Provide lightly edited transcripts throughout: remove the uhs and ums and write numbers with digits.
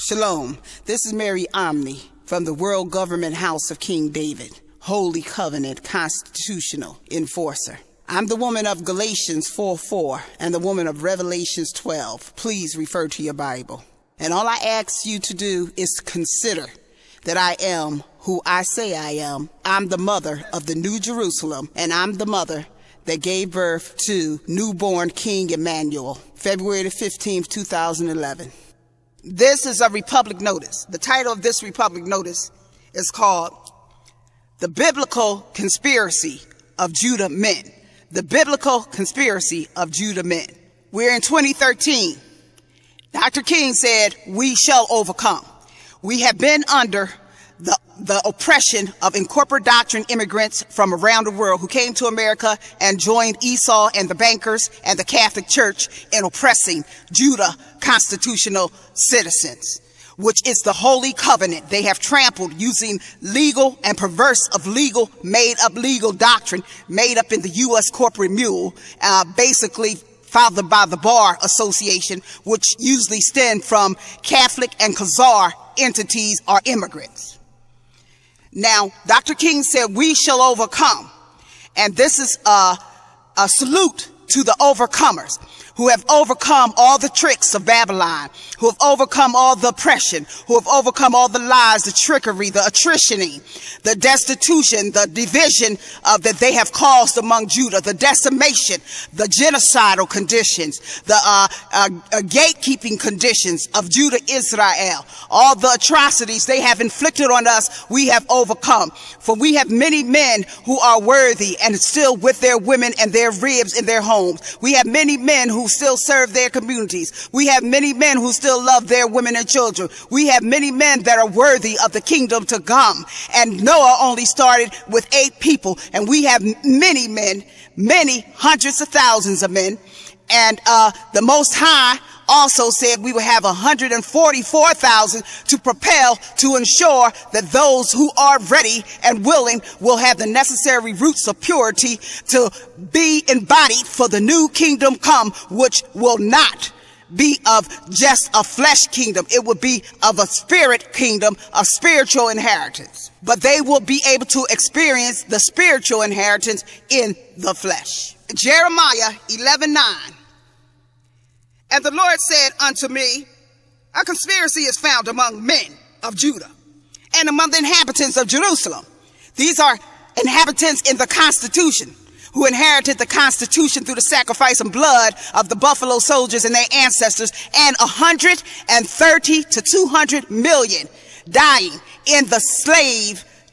Shalom, this is Mary Omni from the World Government House of King David, Holy Covenant Constitutional Enforcer. I'm the woman of Galatians 4:4 and the woman of Revelations 12. Please refer to your Bible. And all I ask you to do is consider that I am who I say I am. I'm the mother of the New Jerusalem, and I'm the mother that gave birth to newborn King Emmanuel, February the 15th, 2011. This is a Republic Notice. The title of this Republic Notice is called The Biblical Conspiracy of Judah Men. The Biblical Conspiracy of Judah Men. We're in 2013. Dr. King said, we shall overcome. We have been under the oppression of incorporate doctrine immigrants from around the world who came to America and joined Esau and the bankers and the Catholic Church in oppressing Judah constitutional citizens, which is the Holy Covenant. They have trampled using legal and perverse of legal, made up legal doctrine, made up in the U.S. corporate mule, basically fathered by the Bar Association, which usually stem from Catholic and Khazar entities or immigrants. Now, Dr. King said, we shall overcome. And this is a salute to the overcomers who have overcome all the tricks of Babylon, who have overcome all the oppression, who have overcome all the lies, the trickery, the attritioning, the destitution, the division that they have caused among Judah, the decimation, the genocidal conditions, the gatekeeping conditions of Judah, Israel, all the atrocities they have inflicted on us, we have overcome. For we have many men who are worthy and still with their women and their ribs in their homes. We have many men who still serve their communities. We have many men who still love their women and children. We have many men that are worthy of the kingdom to come. And Noah only started with 8 people. And we have many men, many hundreds of thousands of men. And the Most High also said we will have 144,000 to propel to ensure that those who are ready and willing will have the necessary roots of purity to be embodied for the new kingdom come, which will not be of just a flesh kingdom. It will be of a spirit kingdom, a spiritual inheritance. But they will be able to experience the spiritual inheritance in the flesh. Jeremiah 11:9. And the Lord said unto me, a conspiracy is found among men of Judah and among the inhabitants of Jerusalem. These are inhabitants in the Constitution who inherited the Constitution through the sacrifice and blood of the Buffalo Soldiers and their ancestors, and 130 to 200 million dying in the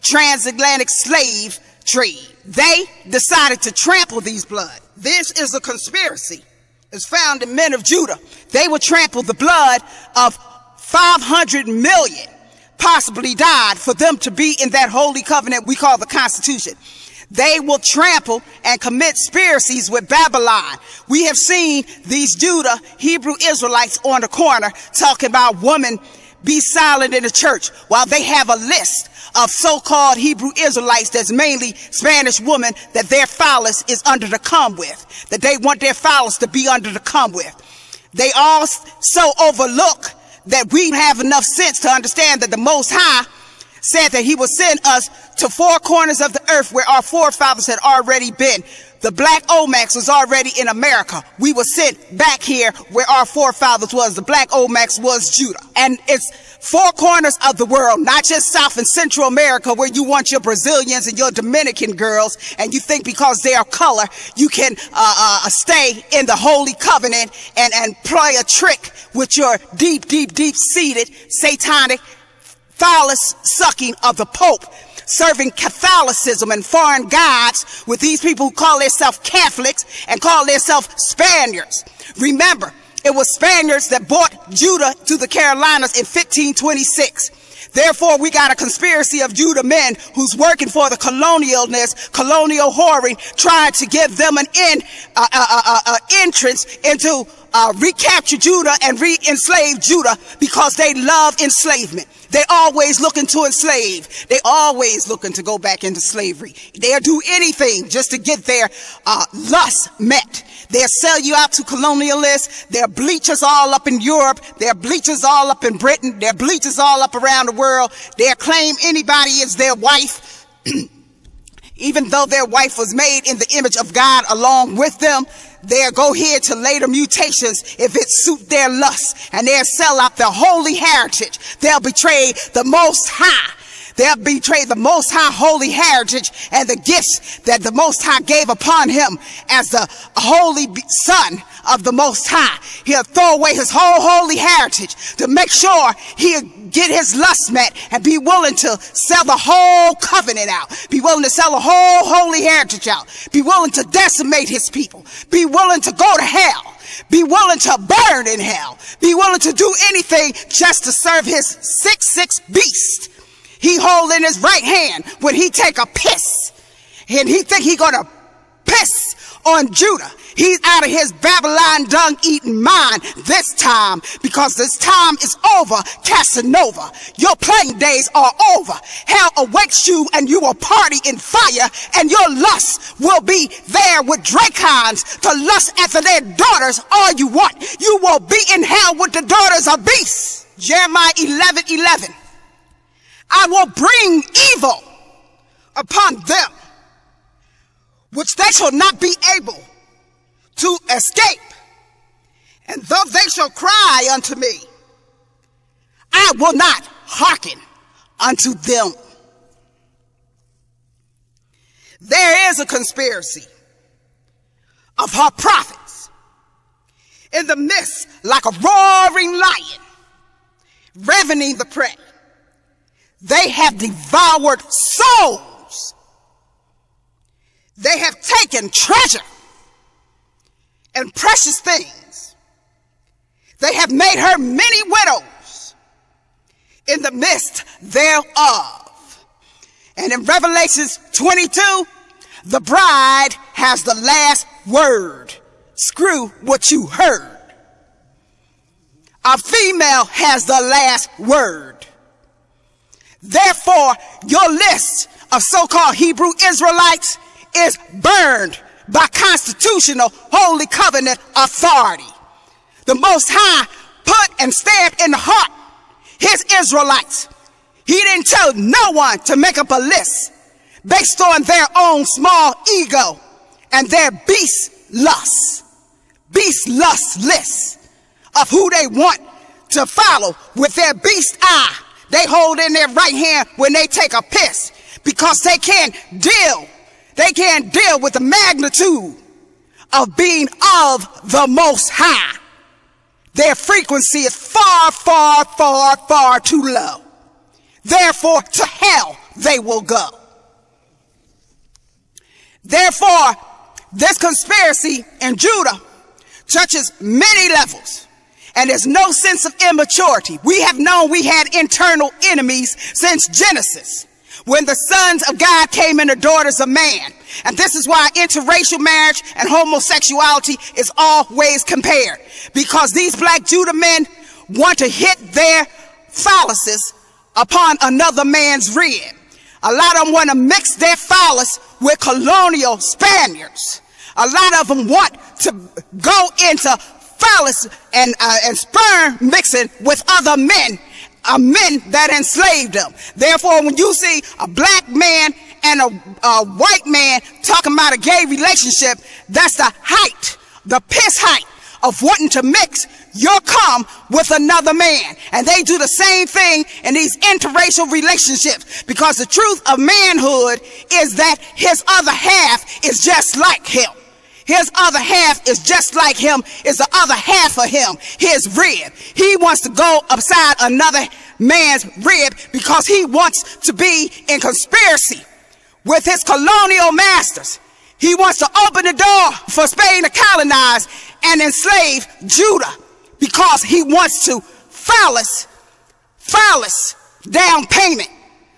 transatlantic slave trade. They decided to trample these blood. This is a conspiracy. Is found in men of Judah. They will trample the blood of 500 million possibly died for them to be in that holy covenant we call the Constitution. They will trample and commit conspiracies with Babylon. We have seen these Judah Hebrew Israelites on the corner talking about women be silent in the church, while they have a list of so-called Hebrew Israelites that's mainly Spanish women that their phallus is under the cum with, that they want their phallus to be under the cum with. They all so overlook that we have enough sense to understand that the Most High said that he will send us to 4 corners of the earth where our forefathers had already been. The black Olmecs was already in America. We were sent back here where our forefathers was. The black Olmecs was Judah. And it's 4 corners of the world, not just South and Central America, where you want your Brazilians and your Dominican girls, and you think because they are color, you can stay in the Holy Covenant and play a trick with your deep-seated satanic phallus sucking of the Pope, serving Catholicism and foreign gods with these people who call themselves Catholics and call themselves Spaniards. Remember, it was Spaniards that brought Judah to the Carolinas in 1526. Therefore, we got a conspiracy of Judah men who's working for the colonialness, colonial whoring, trying to give them an entrance into recapture Judah and re-enslave Judah because they love enslavement. They always looking to enslave. They always looking to go back into slavery. They'll do anything just to get their lust met. They'll sell you out to colonialists. There are bleachers all up in Europe. There are bleachers all up in Britain. There are bleachers all up around the world. They'll claim anybody is their wife, even though their wife was made in the image of God along with them. They'll go here to later mutations if it suit their lust, and they'll sell out their holy heritage. They'll betray the Most High. They'll betray the Most High holy heritage and the gifts that the Most High gave upon him as the holy son of the Most High. He'll throw away his whole holy heritage to make sure he'll get his lust met and be willing to sell the whole covenant out. Be willing to sell the whole holy heritage out. Be willing to decimate his people. Be willing to go to hell. Be willing to burn in hell. Be willing to do anything just to serve his 6'6" beast he hold in his right hand when he take a piss. And he think he gonna piss on Judah. He's out of his Babylon dung eating mind this time, because this time is over, Casanova. Your playing days are over. Hell awaits you and you will party in fire, and your lust will be there with Dracons to lust after their daughters all you want. You will be in hell with the daughters of beasts. Jeremiah 11:11. I will bring evil upon them, which they shall not be able to escape. And though they shall cry unto me, I will not hearken unto them. There is a conspiracy of her prophets in the midst, like a roaring lion, ravening the prey. They have devoured souls. They have taken treasure and precious things. They have made her many widows in the midst thereof. And in Revelations 22, the bride has the last word. Screw what you heard. A female has the last word. Therefore, your list of so-called Hebrew Israelites is burned by constitutional holy covenant authority. The Most High put and stamped in the heart his Israelites. He didn't tell no one to make up a list based on their own small ego and their beast lust lists of who they want to follow with their beast eye they hold in their right hand when they take a piss, because they can't deal with the magnitude of being of the Most High. Their frequency is far, far, far, far too low. Therefore, to hell they will go. Therefore, this conspiracy in Judah touches many levels, and there's no sense of immaturity. We have known we had internal enemies since Genesis, when the sons of God came into daughters of man. And this is why interracial marriage and homosexuality is always compared, because these black Judah men want to hit their phalluses upon another man's rib. A lot of them want to mix their phallus with colonial Spaniards. A lot of them want to go into phallus and sperm mixing with other men, men that enslaved them. Therefore, when you see a black man and a white man talking about a gay relationship, that's the height, the piss height of wanting to mix your cum with another man. And they do the same thing in these interracial relationships, because the truth of manhood is that his other half is just like him. His other half is just like him, is the other half of him, his rib. He wants to go upside another man's rib because he wants to be in conspiracy with his colonial masters. He wants to open the door for Spain to colonize and enslave Judah, because he wants to phallus down payment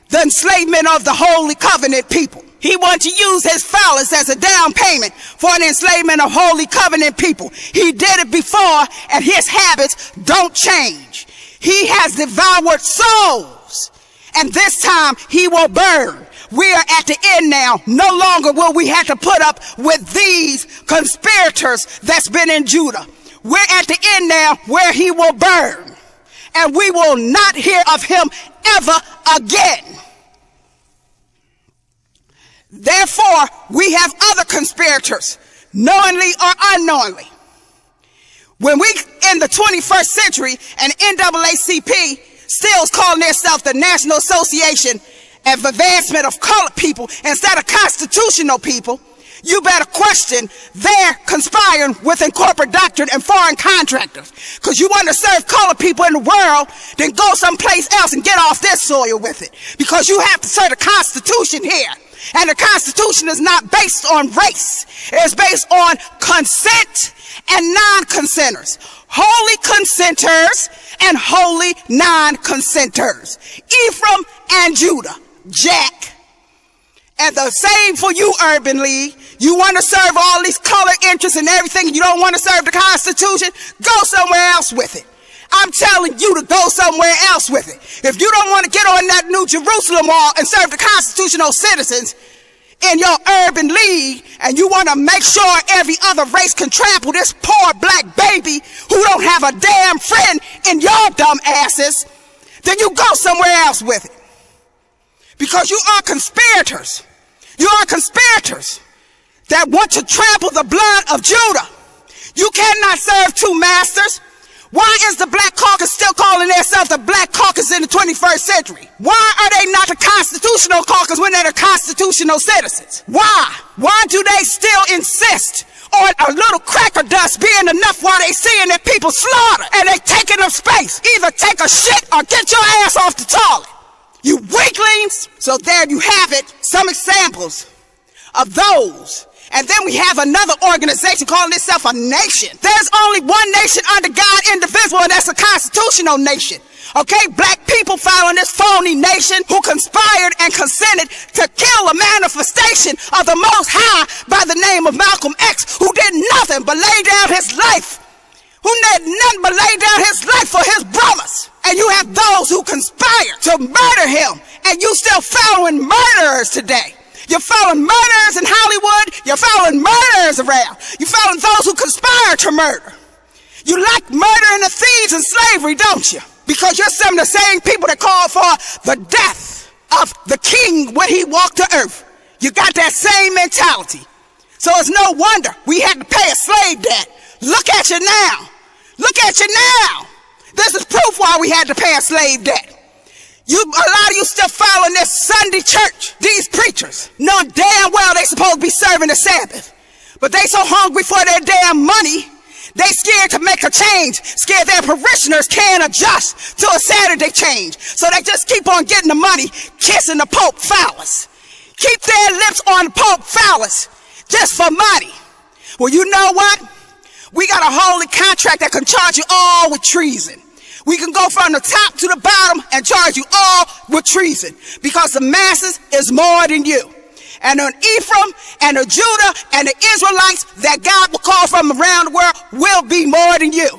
the enslavement of the Holy Covenant people. He wants to use his phallus as a down payment for an enslavement of Holy Covenant people. He did it before, and his habits don't change. He has devoured souls, and this time he will burn We are at the end now. No longer will we have to put up with these conspirators that's been in Judah. We're at the end now where he will burn, and we will not hear of him ever again. Therefore, we have other conspirators, knowingly or unknowingly. When we in the 21st century, and NAACP still is calling themselves the National Association of Advancement of Colored People instead of constitutional people, you better question their conspiring within corporate doctrine and foreign contractors. Because you want to serve colored people in the world, then go someplace else and get off this soil with it. Because you have to serve the Constitution here. And the Constitution is not based on race. It's based on consent and non-consenters. Holy consenters and holy non-consenters. Ephraim and Judah. Jack. And the same for you, Urban League. You want to serve all these color interests and everything, and you don't want to serve the Constitution? Go somewhere else with it. I'm telling you to go somewhere else with it. If you don't want to get on that New Jerusalem wall and serve the constitutional citizens in your Urban League, and you want to make sure every other race can trample this poor black baby who don't have a damn friend in your dumb asses, then you go somewhere else with it. Because you are conspirators. You are conspirators that want to trample the blood of Judah. You cannot serve two masters. Why is the Black Caucus still calling themselves the Black Caucus in the 21st century? Why are they not the Constitutional Caucus when they're the constitutional citizens? Why? Why do they still insist on a little cracker dust being enough while they seeing their people slaughtered and they taking up space? Either take a shit or get your ass off the toilet. You weaklings. So there you have it, some examples of those. And then we have another organization calling itself a nation. There's only one nation under God, indivisible, and that's a constitutional nation. Okay, black people following this phony nation who conspired and consented to kill a manifestation of the Most High by the name of Malcolm X, who did nothing but lay down his life. Who did nothing but lay down his life for his brothers. And you have those who conspire to murder him, and you still following murderers today. You're following murderers in Hollywood. You're following murderers around. You're following those who conspire to murder. You like murdering the thieves and slavery, don't you? Because you're some of the same people that call for the death of the king when he walked the earth. You got that same mentality. So it's no wonder we had to pay a slave debt. Look at you now. Look at you now. This is proof why we had to pay a slave debt. A lot of you still following this Sunday church, these preachers, knowing damn well they supposed to be serving the Sabbath. But they so hungry for their damn money, they scared to make a change, scared their parishioners can't adjust to a Saturday change. So they just keep on getting the money, kissing the Pope phallus. Keep their lips on the Pope phallus, just for money. Well, you know what? We got a holy contract that can charge you all with treason. We can go from the top to the bottom and charge you all with treason, because the masses is more than you. And on Ephraim and the Judah and the Israelites that God will call from around the world will be more than you.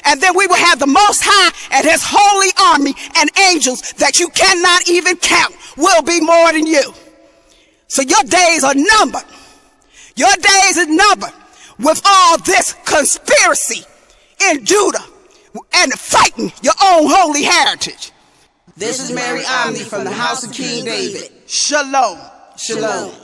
And then we will have the Most High and his holy army and angels that you cannot even count will be more than you. So your days are numbered. Your days are numbered with all this conspiracy in Judah and fighting your own holy heritage. This is Mary Omni from the House of King David. Shalom. Shalom.